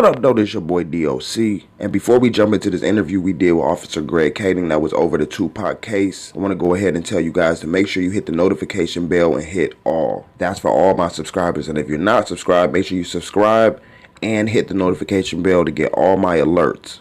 What up, though? This your boy DOC. And before we jump into this interview we did with Officer Greg Kading that was over the Tupac case, I want to go ahead and tell you guys to make sure you hit the notification bell and hit all. That's for all my subscribers. And if you're not subscribed, make sure you subscribe and hit the notification bell to get all my alerts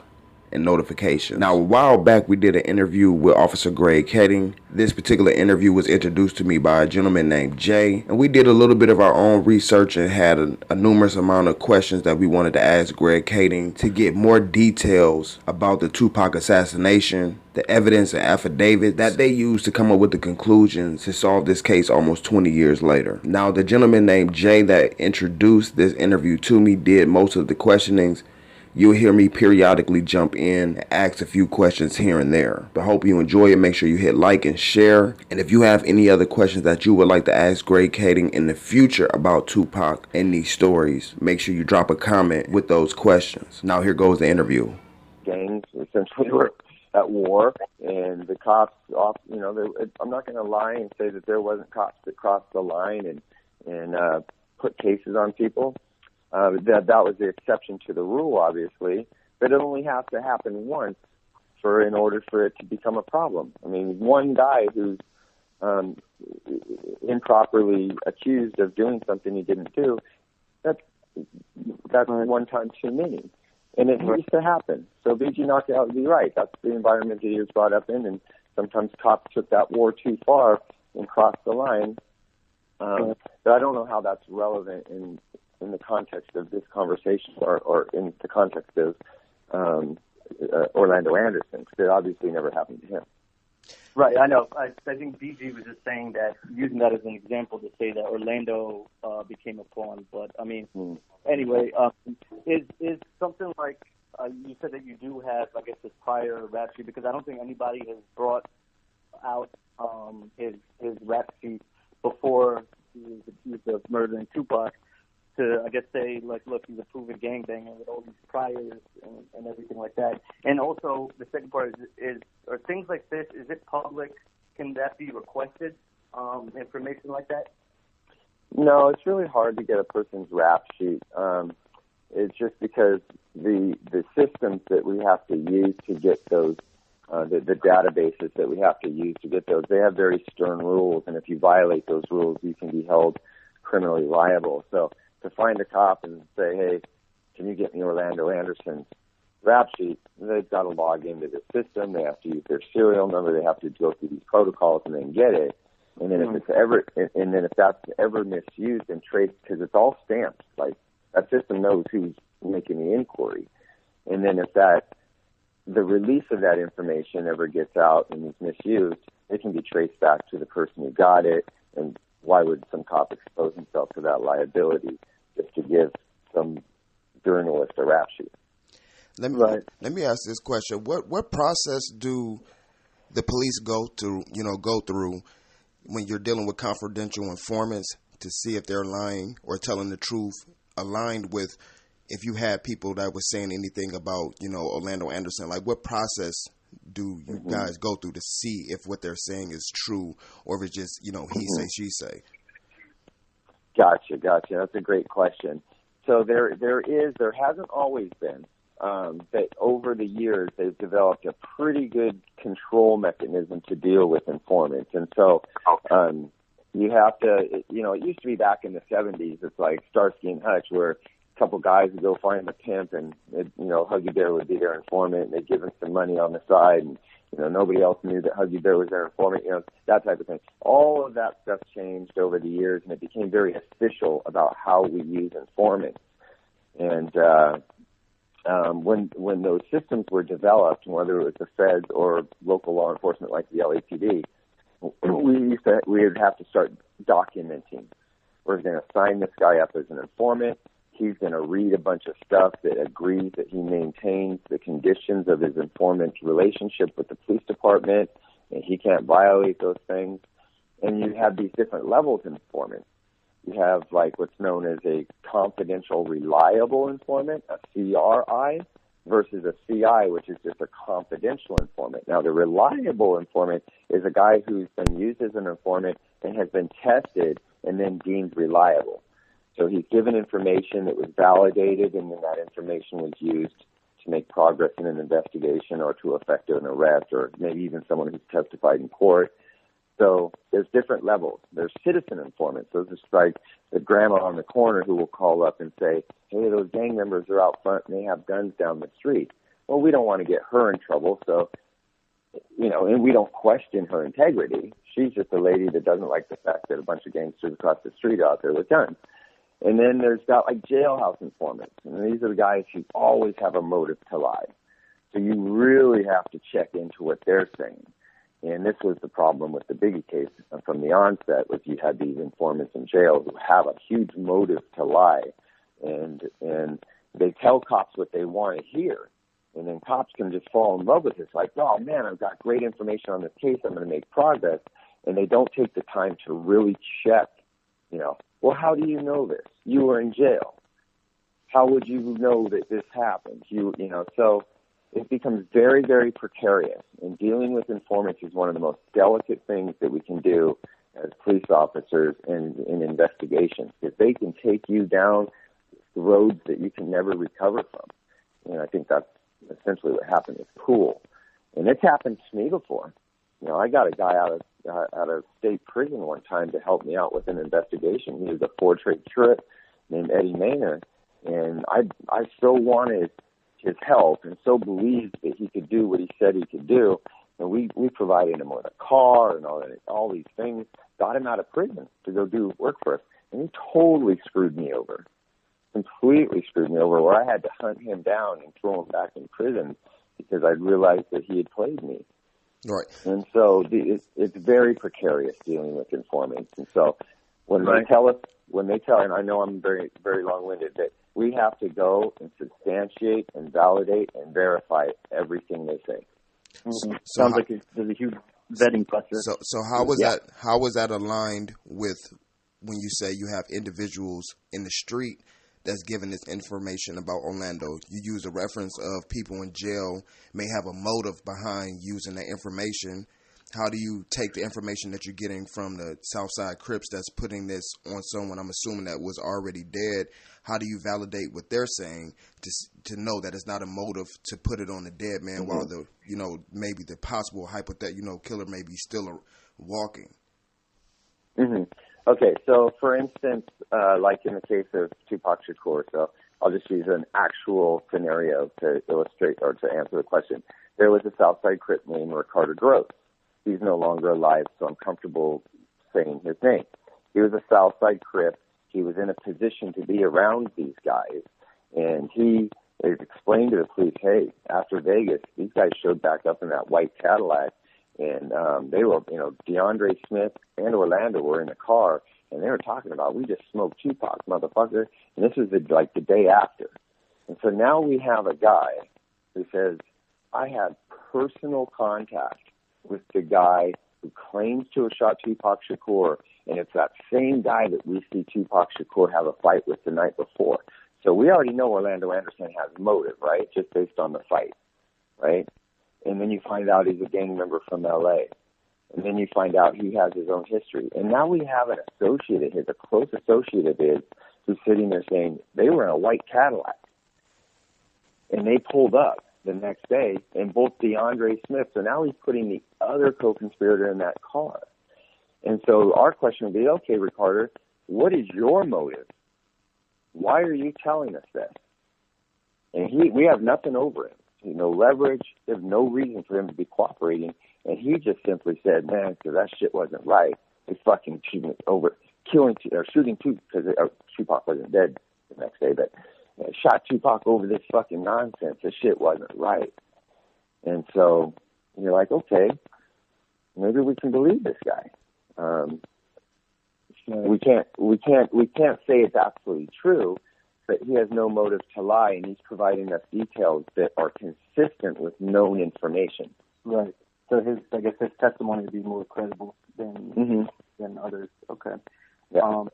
and notifications. Now, a while back, we did an interview with Officer Greg Kading. This particular interview was introduced to me by a gentleman named Jay, and we did a little bit of our own research and had a numerous amount of questions that we wanted to ask Greg Kading to get more details about the Tupac assassination, the evidence and affidavits that they used to come up with the conclusions to solve this case almost 20 years later. Now, the gentleman named Jay that introduced this interview to me did most of the questionings. You'll hear me periodically jump in and ask a few questions here and there. But hope you enjoy it. Make sure you hit like and share. And if you have any other questions that you would like to ask Greg Kading in the future about Tupac and these stories, make sure you drop a comment with those questions. Now here goes the interview. Gangs essentially were at war, and the cops I'm not going to lie and say that there wasn't cops that crossed the line and put cases on people. That was the exception to the rule, obviously, but it only has to happen once in order for it to become a problem. I mean, one guy who's improperly accused of doing something he didn't do, that's one time too many. And it used to happen. So BG Knockout would be right. That's the environment that he was brought up in, and sometimes cops took that war too far and crossed the line. But I don't know how that's relevant in the context of this conversation or in the context of Orlando Anderson, because it obviously never happened to him. Right, I know. I think BG was just saying that, using that as an example to say that Orlando became a pawn. But, I mean, anyway, is something like, you said that you do have, I guess, this prior rap sheet, because I don't think anybody has brought out his rap sheet before he was accused of murdering Tupac, to, I guess, say, like, look, he's a proven gangbanger with all these priors and everything like that. And also, the second part are things like this, is it public? Can that be requested, information like that? No, it's really hard to get a person's rap sheet. It's just because the systems that we have to use to get those, the databases that we have to use to get those, they have very stern rules, and if you violate those rules, you can be held criminally liable. So to find a cop and say, hey, can you get me Orlando Anderson's rap sheet, they've got to log into the system. They have to use their serial number. They have to go through these protocols and then get it. And then if that's ever misused and traced, because it's all stamped, like that system knows who's making the inquiry. And then if the release of that information ever gets out and is misused, it can be traced back to the person who got it. And why would some cop expose himself to that liability just to give some journalist a rap sheet? Let me ask this question: What process do the police go through when you're dealing with confidential informants to see if they're lying or telling the truth, aligned with if you had people that were saying anything about Orlando Anderson? Like, what process do you guys go through to see if what they're saying is true or if it's just he say, she say? Gotcha. That's a great question. So there hasn't always been, that over the years they've developed a pretty good control mechanism to deal with informants. And so you have to, it used to be back in the 70s, it's like Starsky and Hutch, where a couple guys would go find the pimp and, Huggy Bear would be their informant, and they'd give him some money on the side, and, nobody else knew that Huggy Bear was their informant, that type of thing. All of that stuff changed over the years, and it became very official about how we use informants. And when those systems were developed, whether it was the feds or local law enforcement like the LAPD, we would have to start documenting. We're going to sign this guy up as an informant. He's going to read a bunch of stuff that agrees that he maintains the conditions of his informant's relationship with the police department, and he can't violate those things. And you have these different levels of informants. You have like what's known as a confidential reliable informant, a CRI, versus a CI, which is just a confidential informant. Now, the reliable informant is a guy who's been used as an informant and has been tested and then deemed reliable. So he's given information that was validated, and then that information was used to make progress in an investigation or to effect an arrest, or maybe even someone who's testified in court. So there's different levels. There's citizen informants. Those are like the grandma on the corner who will call up and say, hey, those gang members are out front and they have guns down the street. Well, we don't want to get her in trouble, so, and we don't question her integrity. She's just a lady that doesn't like the fact that a bunch of gangsters across the street are out there with guns. And then there's got like jailhouse informants. And these are the guys who always have a motive to lie. So you really have to check into what they're saying. And this was the problem with the Biggie case from the onset, was you had these informants in jail who have a huge motive to lie. And they tell cops what they want to hear. And then cops can just fall in love with it. It's like, oh, man, I've got great information on this case. I'm going to make progress. And they don't take the time to really check, well, how do you know this? You were in jail. How would you know that this happened? So it becomes very, very precarious. And dealing with informants is one of the most delicate things that we can do as police officers in investigations, because they can take you down roads that you can never recover from. And I think that's essentially what happened with Poole. And it's happened to me before. I got a guy out of state prison one time to help me out with an investigation. He was a four-trade curate named Eddie Maynor, and I so wanted his help and so believed that he could do what he said he could do. And we provided him with a car and all these things, got him out of prison to go do work for us. And he totally screwed me over, completely screwed me over, where I had to hunt him down and throw him back in prison because I realized that he had played me. Right. And so it's very precarious dealing with informants. And so when they tell, and I know I'm very, very long-winded, that we have to go and substantiate and validate and verify everything they say. Mm-hmm. Sounds like there's a huge vetting process. So how was that? How was that aligned with when you say you have individuals in the street that's giving this information about Orlando? You use a reference of people in jail may have a motive behind using that information. How do you take the information that you're getting from the Southside Crips that's putting this on someone, I'm assuming, that was already dead? How do you validate what they're saying to know that it's not a motive to put it on the dead man, while the maybe the possible hypothetical killer may be still walking? Mm-hmm. Okay, so for instance, like in the case of Tupac Shakur, so I'll just use an actual scenario to illustrate or to answer the question. There was a Southside Crip named Ricardo Gross. He's no longer alive, so I'm comfortable saying his name. He was a Southside Crip. He was in a position to be around these guys, and he explained to the police, hey, after Vegas, these guys showed back up in that white Cadillac, and they were, DeAndre Smith and Orlando were in the car, and they were talking about, we just smoked Tupac, motherfucker, and this was the day after. And so now we have a guy who says, I had personal contact with the guy who claims to have shot Tupac Shakur, and it's that same guy that we see Tupac Shakur have a fight with the night before. So we already know Orlando Anderson has motive, right, just based on the fight, right? And then you find out he's a gang member from L.A., and then you find out he has his own history. And now we have an associate of his, a close associate of his, who's sitting there saying they were in a white Cadillac, and they pulled up the next day, and both DeAndre Smith, so now he's putting the other co-conspirator in that car. And so our question would be, okay, Ricardo, what is your motive? Why are you telling us this? And we have nothing over him. No leverage. There's no reason for him to be cooperating. And he just simply said, man, because that shit wasn't right. They fucking shooting two, because Tupac wasn't dead the next day, but shot Tupac over this fucking nonsense. This shit wasn't right. And so you're like, okay, maybe we can believe this guy. We can't say it's absolutely true, but he has no motive to lie, and he's providing us details that are consistent with known information. Right. So his testimony would be more credible than others. Okay. Yeah.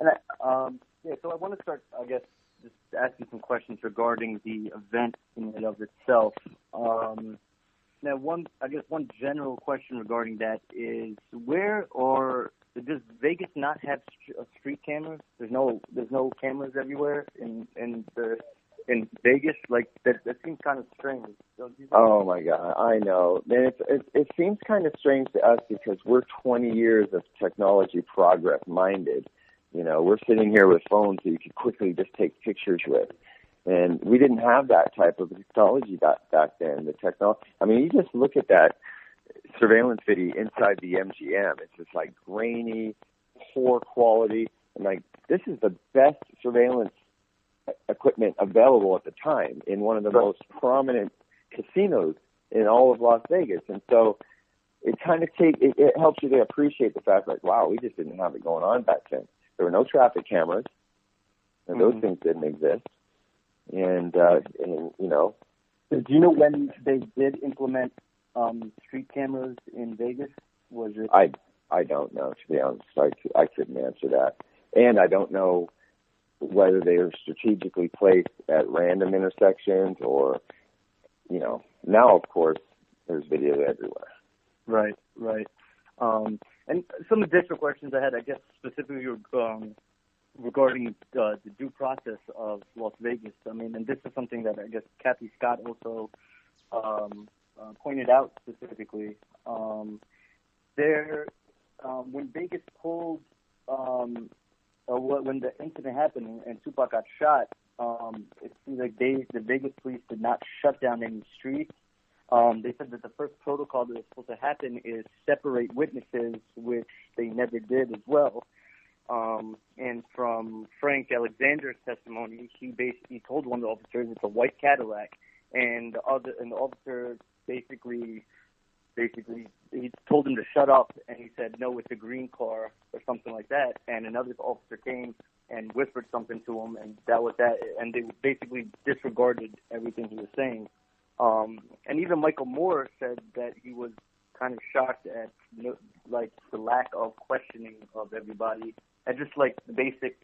So I want to start, I guess, just asking some questions regarding the event in and of itself. Now, one general question regarding that is, where are does Vegas not have street cameras? There's no cameras everywhere in Vegas. Like that seems kind of strange. Oh my God, I know. Man, it seems kind of strange to us because we're 20 years of technology progress minded. You know, we're sitting here with phones that you could quickly just take pictures with. And we didn't have that type of technology back then. The technology, I mean, you just look at that surveillance video inside the MGM. It's just like grainy, poor quality. And like, this is the best surveillance equipment available at the time in one of the most prominent casinos in all of Las Vegas. And so it kind of it helps you to appreciate the fact, like, wow, we just didn't have it going on back then. There were no traffic cameras, and those things didn't exist. And you know. Do you know when they did implement street cameras in Vegas? Was it? I don't know, to be honest. I couldn't answer that. And I don't know whether they are strategically placed at random intersections or, you know. Now, of course, there's video everywhere. Right. And some additional questions I had, I guess, specifically regarding the due process of Las Vegas. I mean, and this is something that I guess Kathy Scott also pointed out specifically. When Vegas pulled, when the incident happened and Tupac got shot, it seems like the Vegas police did not shut down any streets. They said that the first protocol that was supposed to happen is separate witnesses, which they never did as well. And from Frank Alexander's testimony, he told one of the officers it's a white Cadillac, and the officer basically he told him to shut up, and he said no, it's a green car or something like that. And another officer came and whispered something to him, and that was that. And they basically disregarded everything he was saying. And even Michael Moore said that he was kind of shocked at like the lack of questioning of everybody and just like the basic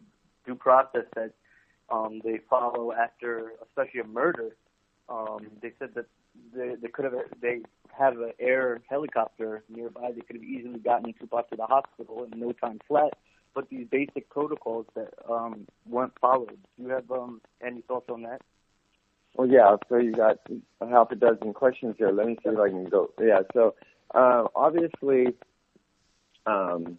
due process that they follow after, especially a murder. They said that they have an air helicopter nearby. They could have easily gotten Tupac to the hospital in no time flat. But these basic protocols that weren't followed. Do you have any thoughts on that? Well, yeah, so you got half a dozen questions here. Let me see if I can go. Yeah, so obviously, you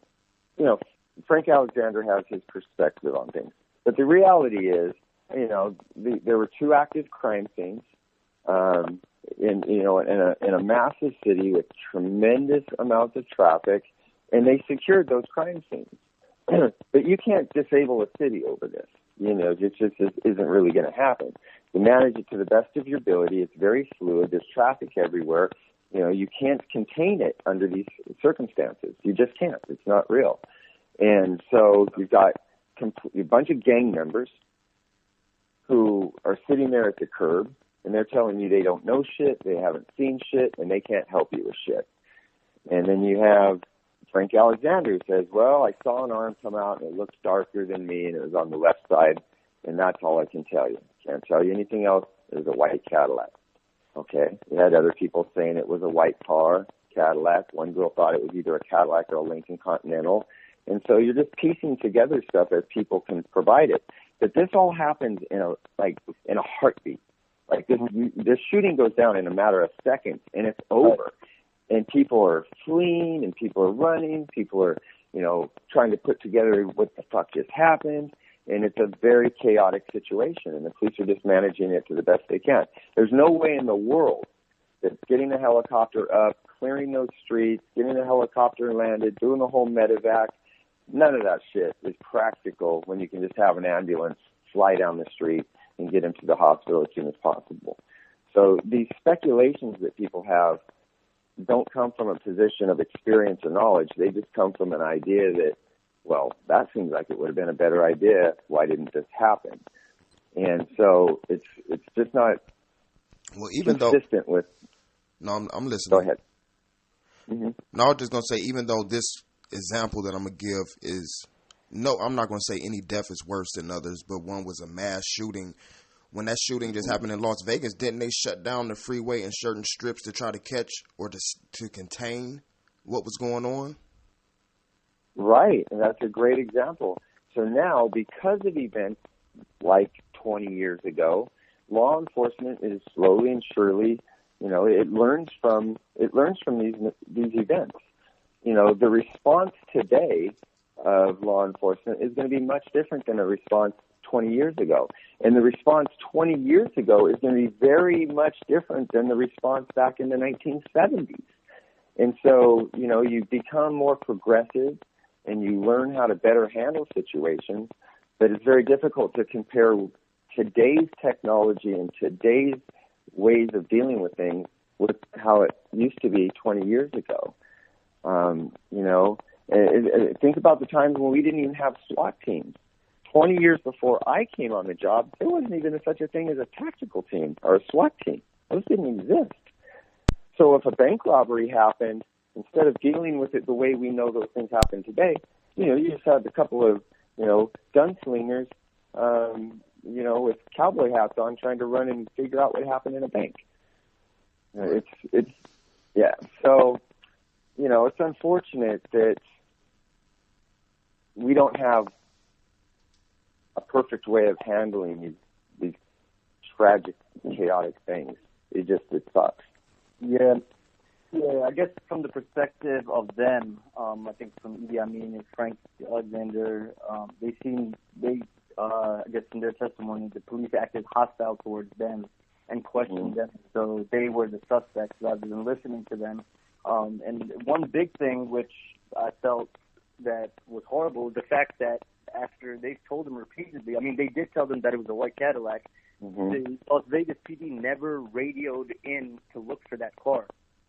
know, Frank Alexander has his perspective on things. But the reality is, you know, there were two active crime scenes in a massive city with tremendous amounts of traffic, and they secured those crime scenes. But you can't disable a city over this. You know, it just isn't really going to happen. You manage it to the best of your ability. It's very fluid. There's traffic everywhere. You know, you can't contain it under these circumstances. You just can't. It's not real. And so you've got a bunch of gang members who are sitting there at the curb, and they're telling you they don't know shit, they haven't seen shit, and they can't help you with shit. And then you have Frank Alexander who says, well, I saw an arm come out, and it looked darker than me, and it was on the left side, and that's all I can tell you. Can't tell you anything else. It was a white Cadillac. Okay. You had other people saying it was a white car, Cadillac. One girl thought it was either a Cadillac or a Lincoln Continental. And so you're just piecing together stuff as people can provide it. But this all happens in a heartbeat. Like this shooting goes down in a matter of seconds, and it's over. And people are fleeing, and people are running. People are, you know, trying to put together what the fuck just happened. And it's a very chaotic situation, and the police are just managing it to the best they can. There's no way in the world that getting a helicopter up, clearing those streets, getting a helicopter landed, doing the whole medevac, none of that shit is practical when you can just have an ambulance fly down the street and get him to the hospital as soon as possible. So these speculations that people have don't come from a position of experience or knowledge. They just come from an idea that, well, that seems like it would have been a better idea. Why didn't this happen? And so it's just not consistent with. No, I'm listening. Go ahead. Mm-hmm. No, I was just gonna say, even though this example that I'm gonna give is I'm not gonna say any death is worse than others, but one was a mass shooting. When that shooting just happened in Las Vegas, didn't they shut down the freeway in certain strips to try to catch or to contain what was going on? Right, and that's a great example. So now, because of events like 20 years ago, law enforcement is slowly and surely, it learns from these events. The response today of law enforcement is going to be much different than a response 20 years ago. And the response 20 years ago is going to be very much different than the response back in the 1970s. And so, you become more progressive and you learn how to better handle situations, but it's very difficult to compare today's technology and today's ways of dealing with things with how it used to be 20 years ago. Think about the times when we didn't even have SWAT teams. 20 years before I came on the job, there wasn't even such a thing as a tactical team or a SWAT team. Those didn't exist. So if a bank robbery happened, instead of dealing with it the way we know those things happen today, you just had a couple of, gunslingers, with cowboy hats on trying to run and figure out what happened in a bank. So, it's unfortunate that we don't have a perfect way of handling these tragic, chaotic things. It sucks. Yeah, I guess from the perspective of them, I think from Idi Amin and Frank Alexander, I guess in their testimony, the police acted hostile towards them and questioned them. So they were the suspects rather than listening to them. And one big thing which I felt that was horrible, the fact that after they told them repeatedly, they did tell them that it was a white Cadillac, the Las Vegas PD never radioed in to look for that car.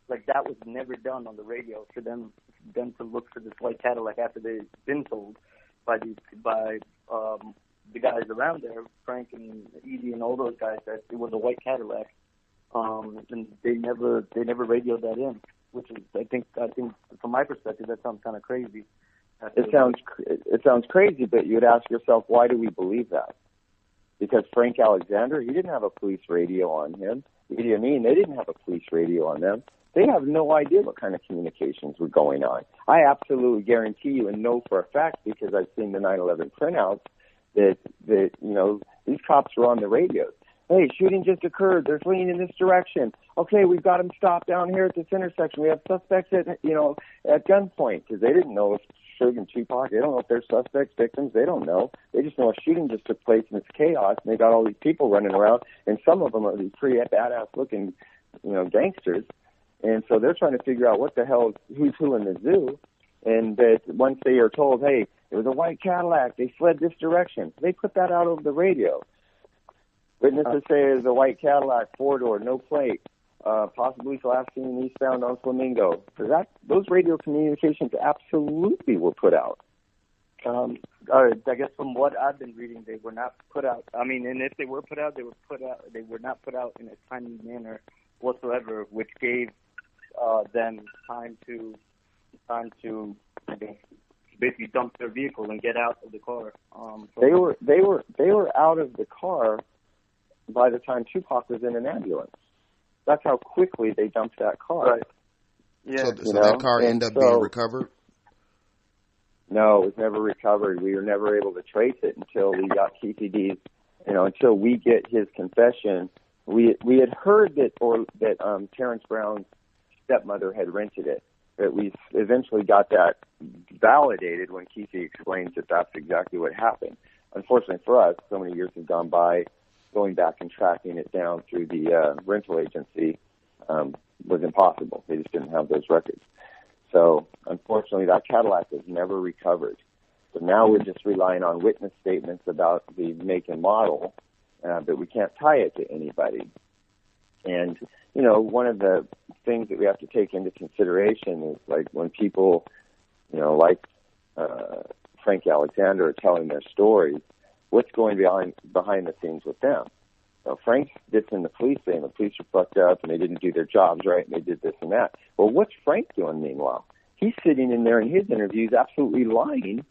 Like, that was never done on the radio for them to look for this white Cadillac after they'd been told by the guys around there, Frank and Edie and all those guys, that it was a white Cadillac. And they never radioed that in, which is, I think from my perspective, that sounds kind of crazy. It sounds crazy, but you'd ask yourself, why do we believe that? Because Frank Alexander, he didn't have a police radio on him. Idi Amin, they didn't have a police radio on them. They have no idea what kind of communications were going on. I absolutely guarantee you and know for a fact, because I've seen the 9/11 printouts, that these cops were on the radios. Hey, shooting just occurred. They're fleeing in this direction. Okay, we've got them stopped down here at this intersection. We have suspects at gunpoint, because they didn't know if Suge and Tupac, they don't know if they're suspects, victims. They don't know. They just know a shooting just took place and it's chaos, and they got all these people running around, and some of them are these pretty badass looking, gangsters. And so they're trying to figure out what the hell, who's who in the zoo. And that once they are told, hey, it was a white Cadillac, they fled this direction, they put that out over the radio. Witnesses say it was a white Cadillac, four-door, no plate, possibly last seen eastbound on Flamingo. So those radio communications absolutely were put out. I guess from what I've been reading, they were not put out. And if they were put out, they were not put out in a timely manner whatsoever, which gave them time to I guess, basically dump their vehicle and get out of the car. They were out of the car by the time Tupac was in an ambulance. That's how quickly they dumped that car. Right. Yeah. So that car ended up being recovered? No, it was never recovered. We were never able to trace it until we got TCD's, until we get his confession. We had heard that Terrence Brown's stepmother had rented it, but we eventually got that validated when Kesey explains that that's exactly what happened. Unfortunately for us, so many years have gone by, going back and tracking it down through the rental agency was impossible. They just didn't have those records. So unfortunately, that Cadillac was never recovered. So now we're just relying on witness statements about the make and model, but we can't tie it to anybody. And, one of the things that we have to take into consideration is, like, when people, like Frank Alexander are telling their stories, what's going behind the scenes with them. So Frank's dissing the police, saying the police are fucked up and they didn't do their jobs right and they did this and that. Well, what's Frank doing meanwhile? He's sitting in there in his interviews absolutely lying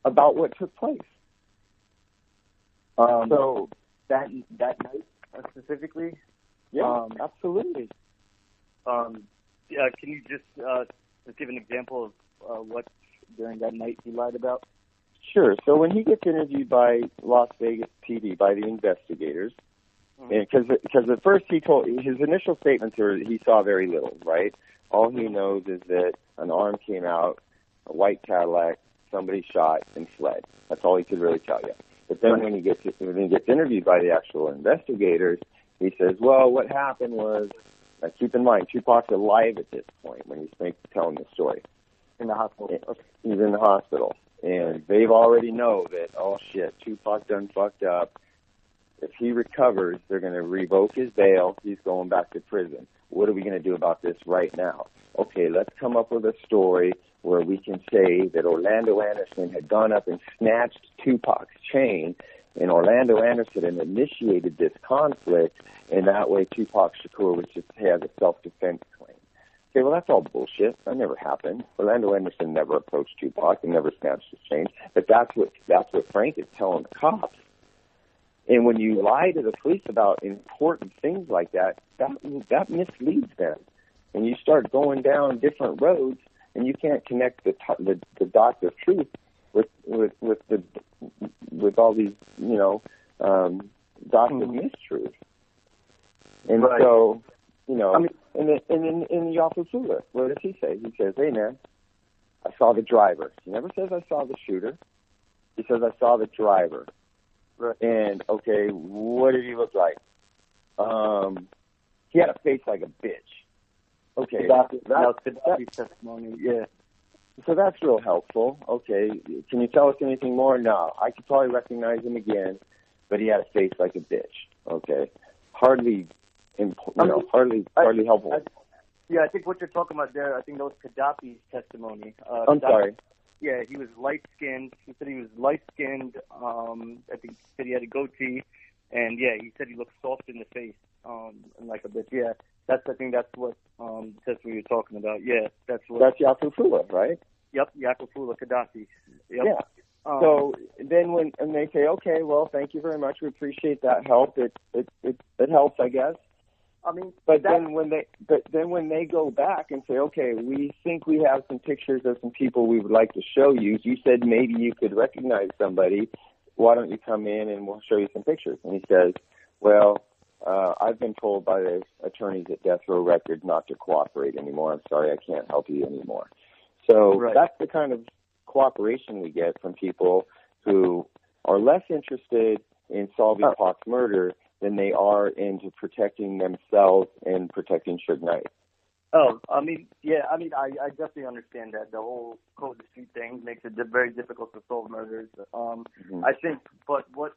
about what took place. So that night specifically? Yeah, absolutely. Can you just give an example of what during that night he lied about? Sure. So when he gets interviewed by Las Vegas PD, by the investigators, because at first his initial statements were he saw very little, right? All he knows is that an arm came out, a white Cadillac, somebody shot and fled. That's all he could really tell you. But then when he gets interviewed by the actual investigators, he says, well, what happened was, keep in mind, Tupac's alive at this point when he's telling the story. In the hospital. He's in the hospital. And they've already know that, oh, shit, Tupac done fucked up. If he recovers, they're going to revoke his bail. He's going back to prison. What are we going to do about this right now? Okay, let's come up with a story where we can say that Orlando Anderson had gone up and snatched Tupac's chain, and Orlando Anderson had initiated this conflict, and that way Tupac Shakur was just had a self-defense claim. Okay, well, that's all bullshit. That never happened. Orlando Anderson never approached Tupac and never snatched his chain. But that's what Frank is telling the cops. And when you lie to the police about important things like that, that misleads them. And you start going down different roads, and you can't connect the dots of truth with all these dots of mistruth. And so, and in Yapafula, what does he say? He says, hey, man, I saw the driver. He never says I saw the shooter. He says I saw the driver. Right. And, okay, what did he look like? He had a face like a bitch. Okay. That's testimony, yeah. So that's real helpful. Okay, can you tell us anything more? No, I could probably recognize him again, but he had a face like a bitch. Okay, hardly helpful. I think what you're talking about there, I think that was Gaddafi's testimony. I'm sorry. Yeah, he was light-skinned. He said he was light-skinned. I think he said he had a goatee. And, yeah, he said he looked soft in the face and like a bitch. Yeah, I think that's what you're talking about. Yeah, that's Yapafula, right? Yep, Yapafula, Gaddafi. Yep. Yeah. So then when they say, okay, well, thank you very much. We appreciate that help. It helps, I guess. I mean, then when they go back and say, okay, we think we have some pictures of some people we would like to show you. You said maybe you could recognize somebody. Why don't you come in and we'll show you some pictures? And he says, well, I've been told by the attorneys at Death Row Records not to cooperate anymore. I'm sorry, I can't help you anymore. So That's the kind of cooperation we get from people who are less interested in solving Pac's murder than they are into protecting themselves and protecting Suge Knight. Oh, I mean, I definitely understand that. The whole Code the Street thing makes it very difficult to solve murders. I think, but what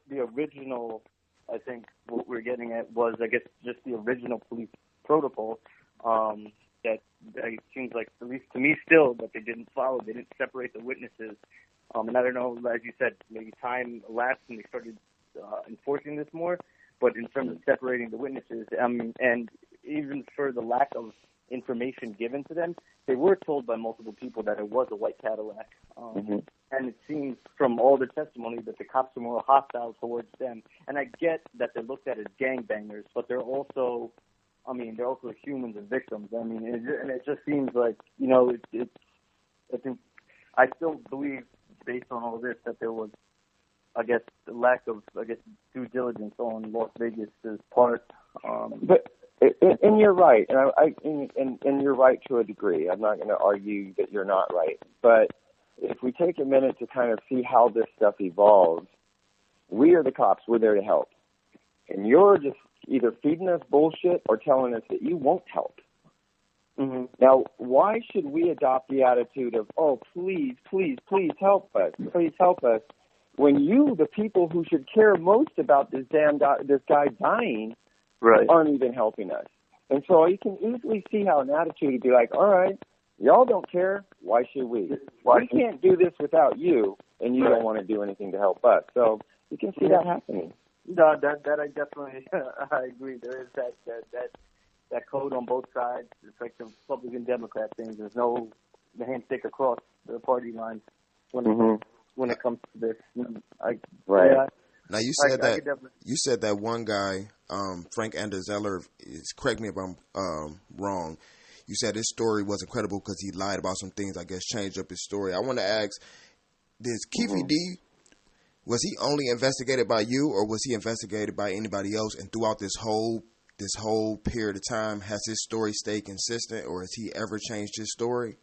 we're getting at was, I guess, just the original police protocol that it seems like, at least to me still, that they didn't follow. They didn't separate the witnesses. And I don't know, as you said, maybe time elapsed and they started enforcing this more. But in terms of separating the witnesses, and even for the lack of information given to them, they were told by multiple people that it was a white Cadillac. And it seems from all the testimony that the cops were more hostile towards them. And I get that they're looked at as gangbangers, but they're also humans and victims. I mean, and it just seems like, I still believe, based on all this, that there was, I guess, the lack of, due diligence on Las Vegas' part. And you're right, and you're right to a degree. I'm not going to argue that you're not right. But if we take a minute to kind of see how this stuff evolves, we are the cops. We're there to help. And you're just either feeding us bullshit or telling us that you won't help. Now, why should we adopt the attitude of, oh, please, please, please help us. Please help us. When you, the people who should care most about this guy dying, aren't even helping us. And so you can easily see how an attitude would be like, all right, y'all don't care, why should we? We can't do this without you, and you don't want to do anything to help us. So you can see that happening. No, that I definitely I agree. There is that code on both sides. It's like the Republican Democrat thing. There's no handshake across the party lines when it comes to this. Now you said that one guy, Frank Anderzeller, correct me if I'm wrong. you said his story wasn't credible because he lied about some things, I guess, changed up his story. I want to ask, Keffe D, was he only investigated by you, or was he investigated by anybody else? And throughout this whole period of time, has his story stayed consistent, or has he ever changed his story?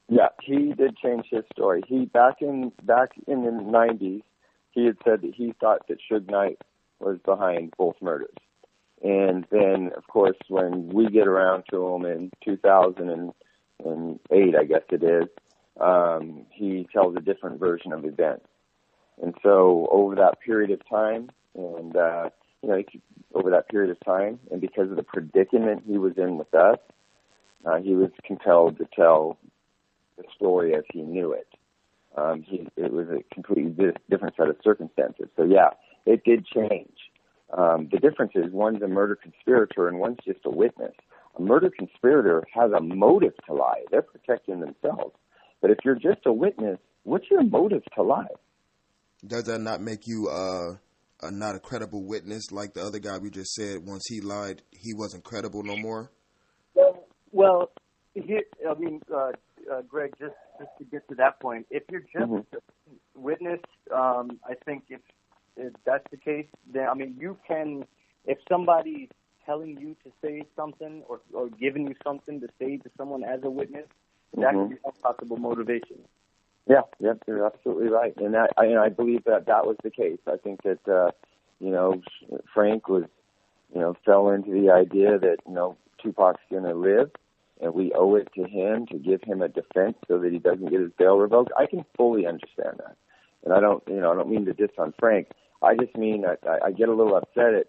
Yeah, he did change his story. He back in the 90s, he had said that he thought that Suge Knight was behind both murders. And then, of course, when we get around to him in 2008, I guess it is, he tells a different version of events. And so over that period of time, and and because of the predicament he was in with us, he was compelled to tell the story as he knew it. It was a completely different set of circumstances. So yeah, it did change. The difference is one's a murder conspirator and one's just a witness. A murder conspirator has a motive to lie. They're protecting themselves. But if you're just a witness, what's your motive to lie? Does that not make you not a credible witness, like the other guy we just said? Once he lied, he wasn't credible no more. Well, Greg, just to get to that point, if you're just a witness, I think if that's the case, then you can, if somebody's telling you to say something or giving you something to say to someone as a witness, that can be a possible motivation. Yeah, you're absolutely right, and I believe that was the case. I think that Frank was fell into the idea that Tupac's going to live, and we owe it to him to give him a defense so that he doesn't get his bail revoked. I can fully understand that, and I don't mean to diss on Frank. I just mean that I get a little upset at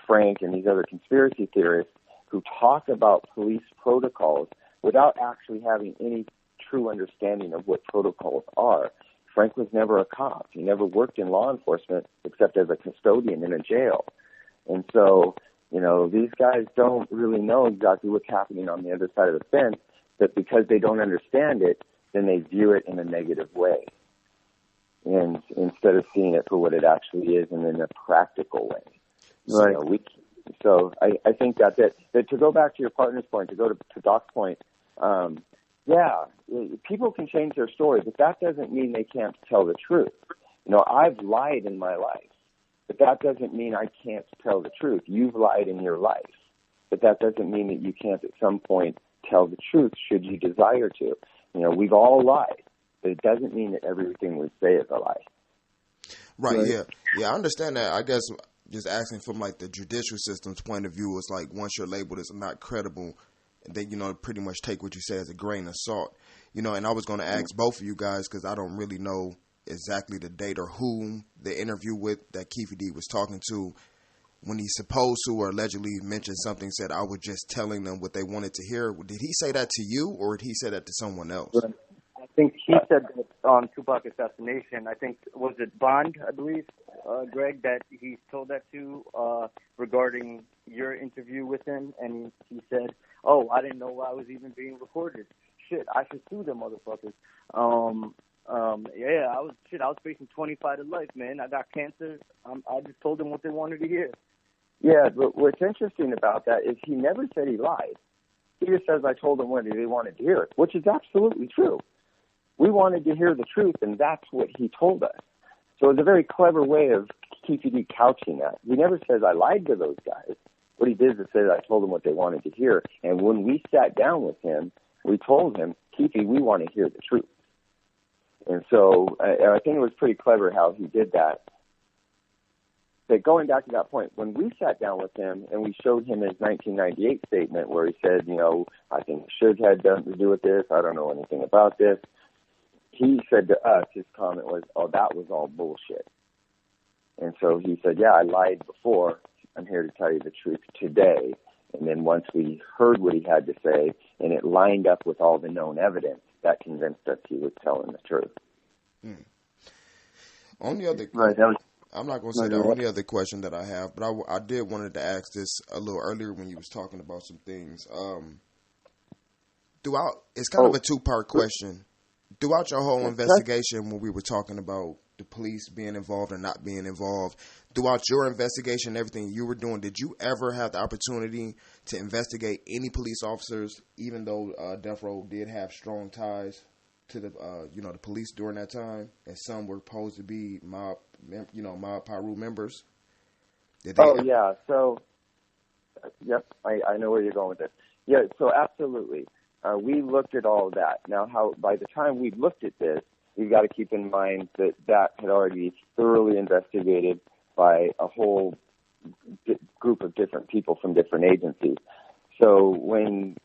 Frank and these other conspiracy theorists who talk about police protocols without actually having any true understanding of what protocols are. Frank was never a cop. He never worked in law enforcement except as a custodian in a jail. And so, these guys don't really know exactly what's happening on the other side of the fence, but because they don't understand it, then they view it in a negative way. And instead of seeing it for what it actually is and in a practical way. Right. So I think that's it. But to go back to your partner's point, to go to Doc's point, people can change their story, but that doesn't mean they can't tell the truth. I've lied in my life, but that doesn't mean I can't tell the truth. You've lied in your life, but that doesn't mean that you can't at some point tell the truth should you desire to. We've all lied, but it doesn't mean that everything we say is a lie. Right, yeah. Yeah, I understand that. I guess just asking from like the judicial system's point of view is like once you're labeled as not credible, they, pretty much take what you say as a grain of salt. And I was going to ask both of you guys because I don't really know exactly the date or whom the interview with that Keffe D was talking to when he supposed to or allegedly mentioned something, said, I was just telling them what they wanted to hear. Did he say that to you or did he say that to someone else? I think he said that on Tupac assassination. I think, was it Bond, I believe, Greg, that he told that to regarding your interview with him, and he said, oh, I didn't know I was even being recorded. Shit, I should sue them motherfuckers. I was facing 25 to life, man. I got cancer. I just told them what they wanted to hear. Yeah, but what's interesting about that is he never said he lied. He just says, I told them what they wanted to hear, which is absolutely true. We wanted to hear the truth, and that's what he told us. So it's a very clever way of Keffe D couching that. He never says, I lied to those guys. What he did is say, I told them what they wanted to hear. And when we sat down with him, we told him, Keffe, we want to hear the truth. And so I think it was pretty clever how he did that. But going back to that point, when we sat down with him and we showed him his 1998 statement where he said, I think Suge had something to do with this. I don't know anything about this. He said to us, his comment was, oh, that was all bullshit. And so he said, yeah, I lied before. I'm here to tell you the truth today. And then once we heard what he had to say and it lined up with all the known evidence, that convinced us he was telling the truth. Only other, I'm not going to say the only other question that I have, but I did wanted to ask this a little earlier when you was talking about some things. It's kind of a two-part question. Throughout your whole investigation, when we were talking about the police being involved or not being involved, throughout your investigation, everything you were doing, did you ever have the opportunity to investigate any police officers, even though Death Row did have strong ties to the the police during that time, and some were supposed to be Mob Piru members. Yeah. So, yep, I know where you're going with this. Yeah. So absolutely, we looked at all of that. Now, by the time we looked at this, we've got to keep in mind that had already been thoroughly investigated by a whole group of different people from different agencies. So back